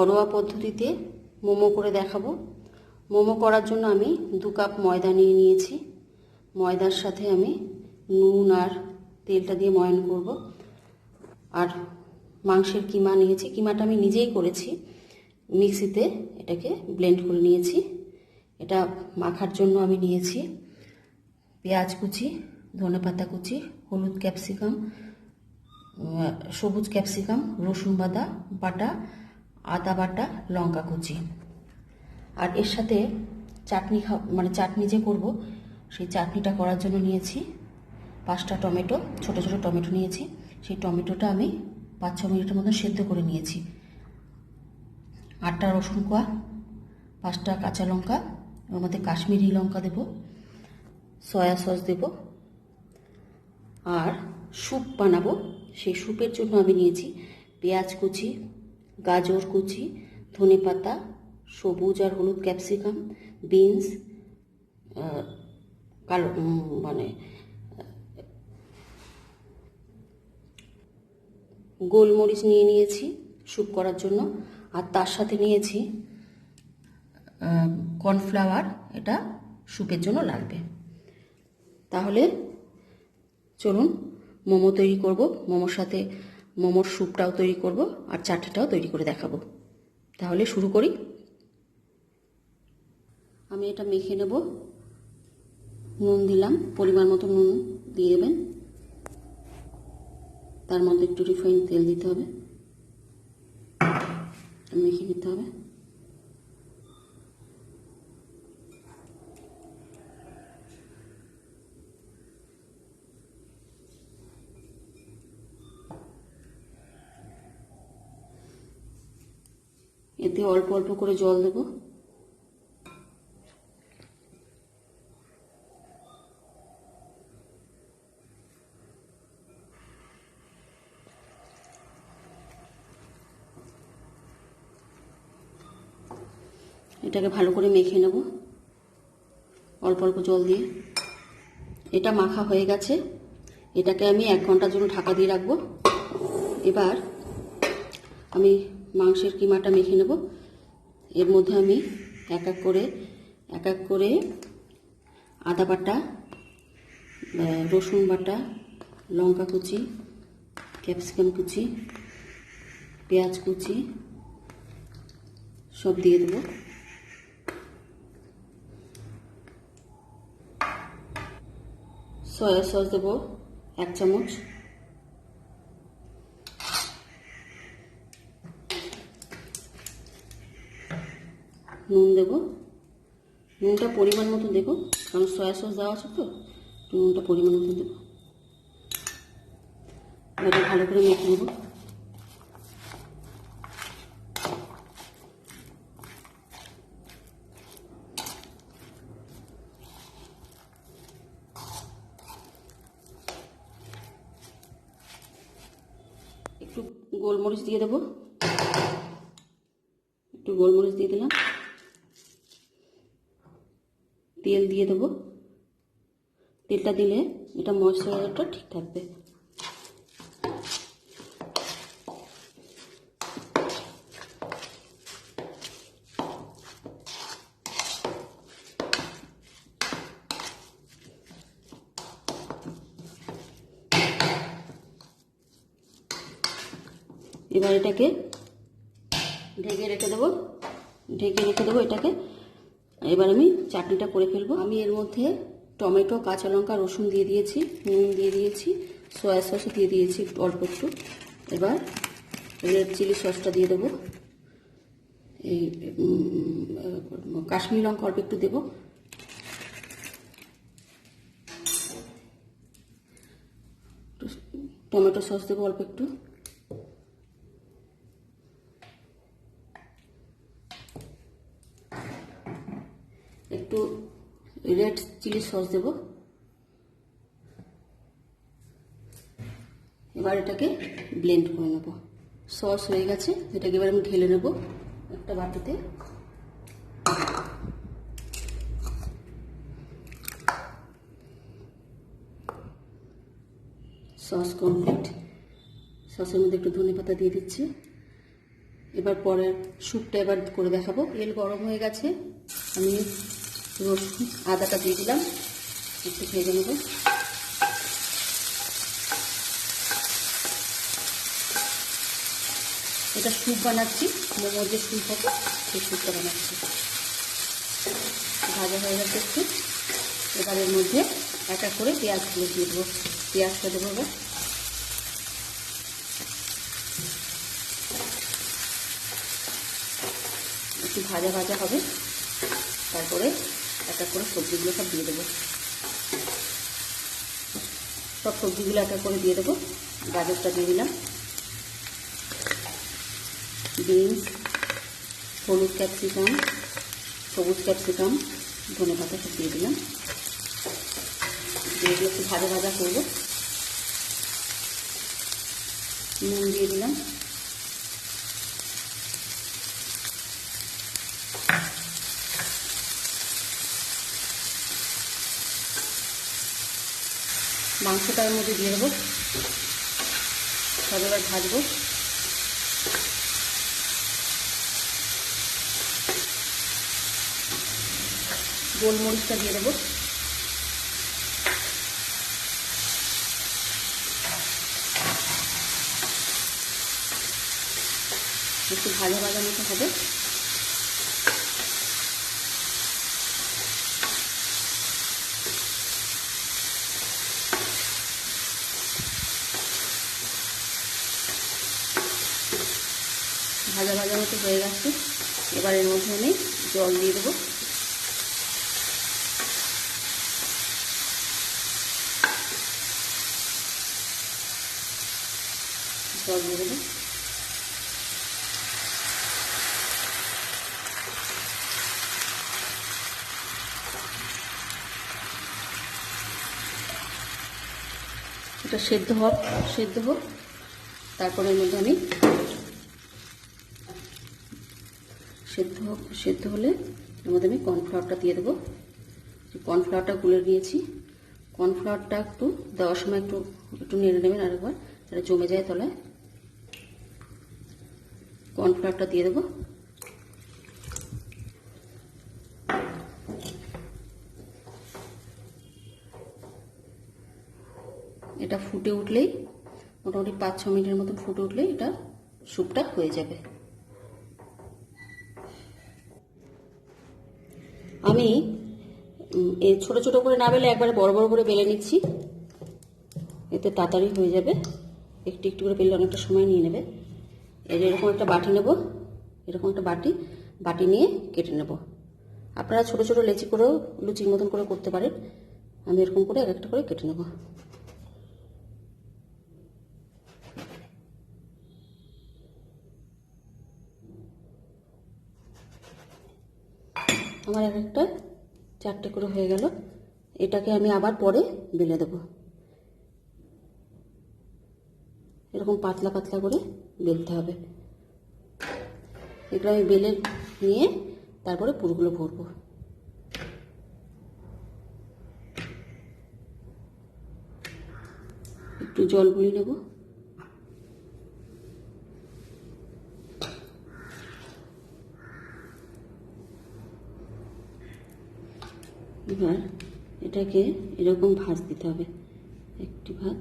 ঘরোয়া পদ্ধতিতে মোমো করে দেখাবো। মোমো করার জন্য আমি 2 কাপ ময়দা নিয়ে নিয়েছি। ময়দার সাথে আমি নুন আর তেলটা দিয়ে ময়ান করব। আর মাংসের কিমা নিয়েছি, কিমাটা আমি নিজেই করেছি, মিক্সিতে এটাকে ব্লেন্ড করে নিয়েছি। এটা মাখার জন্য আমি নিয়েছি পেঁয়াজ কুচি, ধনেপাতা কুচি, হলুদ ক্যাপসিকাম, সবুজ ক্যাপসিকাম, রসুন বাটা, আদা বাটা, লঙ্কা কুচি। আর এর সাথে চাটনি যে করব সেই চাটনিটা করার জন্য নিয়েছি 5টা টমেটো, ছোট ছোট টমেটো নিয়েছি। সেই টমেটোটা আমি 5-6 মিনিটের মতো সেদ্ধ করে নিয়েছি। 8টা রসুন কোয়া, 5টা কাঁচা লঙ্কা, ওর মধ্যে কাশ্মীরি লঙ্কা দেব, সয়া সস দেব। আর স্যুপ বানাবো, সেই স্যুপের জন্য আমি নিয়েছি পেঁয়াজ কুচি, গাজর কুচি, ধনেপাতা, সবুজ আর হলুদ ক্যাপসিকাম, বিনস, কালো গোলমরিচ নিয়ে নিয়েছি স্যুপ করার জন্য। আর তার সাথে নিয়েছি কর্নফ্লাওয়ার, এটা স্যুপের জন্য লাগবে। তাহলে চলুন মোমো তৈরি করব। মোমোর সাথে মোমোর স্যুপটাও তৈরি করব আর চাটনিটাও তৈরি করে দেখাবো। তাহলে শুরু করি। আমি এটা মেখে নেব। নুন দিলাম, পরিমাণ মতো নুন দিয়ে দেবেন। তার মধ্যে একটু রিফাইন তেল দিতে হবে, মেখে নিতে হবে। এতে অল্প অল্প করে জল দেব। এটাকে ভালো করে মেখে নেব অল্প অল্প জল দিয়ে। এটা মাখা হয়ে গেছে, এটাকে আমি 1 ঘন্টার জন্য ঢাকা দিয়ে রাখবো। এবার আমি মাংসের কিমাটা মেখে নেব। এর মধ্যে আমি এক এক করে আদা বাটা, রসুন বাটা, লঙ্কা কুচি, ক্যাপসিকাম কুচি, পেঁয়াজ কুচি সব দিয়ে দেব। সয়া সস দেব 1 চামচ, নুন দেব। নুনটা পরিমাণ মতো দেব, কারণ সয়া সস দেওয়া আছে তো, নুনটা পরিমাণ মতো দেব। এবার ভালো করে মেখে নেব। একটু গোলমরিচ দিয়ে দেব, একটু গোলমরিচ দিয়ে দিলাম। তেল দিয়ে দেবো, তেলটা দিলে এটা ময়েশ্চারাইজারটা ঠিক থাকবে। এবার এটাকে ঢেকে রেখে দেবো এটাকে। এবার আমি চাটনিটা করে ফেলবো। আমি এর মধ্যে টমেটো, কাঁচা লঙ্কা, রসুন দিয়ে দিয়েছি, নুন দিয়ে দিয়েছি, সয়া সস দিয়ে দিয়েছি অল্প একটু। এবার রেড চিলি সসটা দিয়ে দেবো, এই কাশ্মীরি লঙ্কা অল্প একটু দেবো। টমেটো সস দেবো অল্প একটু। একটু রেড চিলি সস দেব। এবার এটাকে ব্লেন্ড করে নেব। সস হয়ে গেছে, এটাকে এবার আমি ঢেলে নেব একটা বাটিতে। Sauce complete. সসের মধ্যে একটু ধনেপাতা দিয়ে দিচ্ছি, এবার পরের স্যুপটা এবার করে দেখাবো। তেল গরম হয়ে গেছে, আমি রসুন আদাটা দিয়ে দিলাম, একটু ভেজে নেব। এটা স্যুপ বানাচ্ছি, মোমোর যে স্যুপ হবে সেই স্যুপটা বানাচ্ছি। ভাজা হয়ে গেছে একটু, এবার এর মধ্যে এক এক করে পেঁয়াজগুলো দিয়ে দেবো। পেঁয়াজটা দেবো এবার, একটু ভাজা ভাজা হবে, তারপরে এক এক করে সবজিগুলো সব দিয়ে দেবো। সব সবজিগুলো এক এক করে দিয়ে দেবো। গাজরটা দিয়ে দিলাম, বিনস, হলুদ ক্যাপসিকাম, সবুজ ক্যাপসিকাম, ধনেপাতা সব দিয়ে দিলাম। দিয়ে দিয়ে একটু ভাজা ভাজা করবো। নুন দিয়ে দিলাম, মাংসটার মধ্যে দিয়ে দেবো, সব এবার ভাজবো। গোলমরিচটা দিয়ে দেবো, একটু ভাজা ভাজা মতো হবে। ভাজা ভাজা মতো হয়ে গেছে, এবার এর মধ্যে আমি জল দিয়ে দেবো। জল দিয়ে দেবো, এটা সেদ্ধ হোক। তারপরে এর মধ্যে আমি সেদ্ধ হলে এর মধ্যে আমি কর্নফ্লাওয়ারটা দিয়ে দেবো। কর্নফ্লাওয়ারটা গুলে নিয়েছি, কর্নফ্লাওয়ারটা একটু দেওয়ার সময় একটু নেড়ে নেবেন আরেকবার, তাহলে জমে যায় তলায়। কর্নফ্লাওয়ারটা দিয়ে দেবো, এটা ফুটে উঠলেই মোটামুটি 5-6 মিনিটের মতন ফুটে উঠলেই এটা স্যুপটা হয়ে যাবে। আমি ছোট ছোট করে না বেলে একবারে বড় বড় করে বেলে নিচ্ছি, এতে তাড়াতাড়ি হয়ে যাবে। একটু একটু করে বেললে অনেকটা সময় নিয়ে নেবে। এরকম একটা বাটি নেব, এরকম একটা বাটি নিয়ে কেটে নেব। আপনারা ছোট ছোট লেচি করেও লুচির মতন করে করতে পারেন। আমি এরকম করে এক একটা করে কেটে নেব। আমার এক একটা 4টে করে হয়ে গেল। এটাকে আমি আবার পরে বেলে দেব। এরকম পাতলা পাতলা করে বেলতে হবে। এগুলো আমি বেলে নিয়ে তারপরে পুরগুলো ভরবো। একটু জল গুলিয়ে নেব। এবার এটাকে এরকম ভাঁজ দিতে হবে, একটি ভাঁজ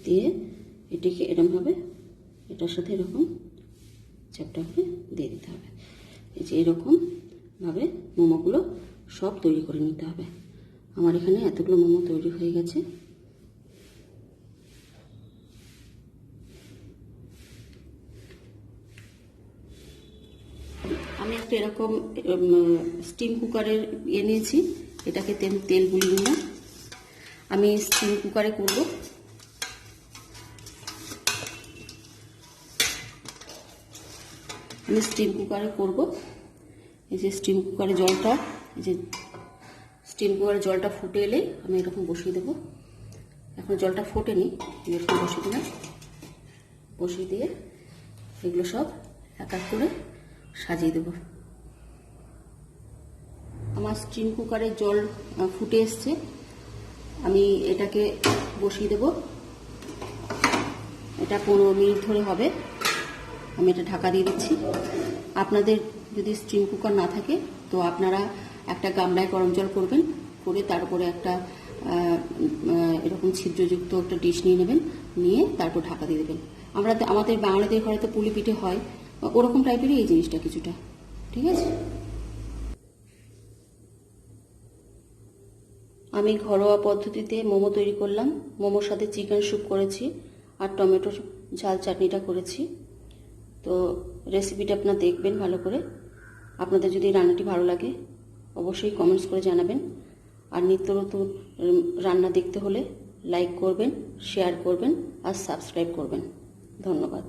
দিয়ে এটিকে এরকমভাবে এটার সাথে এরকম চ্যাপটা করে দিয়ে দিতে হবে। এই যে এরকমভাবে মোমোগুলো সব তৈরি করে নিতে হবে। আমার এখানে এতগুলো মোমো তৈরি হয়ে গেছে। আমি একটা এরকম স্টিম কুকারের নিয়েছি, এটাকে তেল গুলিয়ে নিলাম। আমি স্টিম কুকারে করব। আমি স্টিম কুকারে করব। এই যে স্টিম কুকারে জলটা, এই যে স্টিম কুকারে জলটা ফুটে এলেই আমি এরকম বসিয়ে দেবো। এখন জলটা ফোটেনি, এরকম বসিয়ে দিলাম। বসিয়ে দিয়ে এগুলো সব এক এক করে সাজিয়ে দেবো। আমার স্টিম কুকারে জল ফুটে এসছে, আমি এটাকে বসিয়ে দেব। এটা 15 মিনিট ধরে হবে। আমি এটা ঢাকা দিয়ে দিচ্ছি। আপনাদের যদি স্টিম কুকার না থাকে তো আপনারা একটা গামলায় গরম জল করবেন, করে তার উপরে একটা এরকম ছিদ্রযুক্ত একটা ডিশ নিয়ে নেবেন, নিয়ে তারপর ঢাকা দিয়ে দেবেন। আমাদের বাঙালিদের ঘরে তো পুলি পিঠে হয়, ওরকম টাইপেরই এই জিনিসটা কিছুটা, ঠিক আছে। আমি ঘরোয়া পদ্ধতিতে মোমো তৈরি করলাম। মোমোর সাথে চিকেন স্যুপ করেছি আর টমেটো ঝাল চাটনিটা করেছি। তো রেসিপিটা আপনারা দেখবেন ভালো করে। আপনাদের যদি রান্নাটি ভালো লাগে অবশ্যই কমেন্টস করে জানাবেন। আর নিত্য নতুন রান্না দেখতে হলে লাইক করবেন, শেয়ার করবেন আর সাবস্ক্রাইব করবেন। ধন্যবাদ।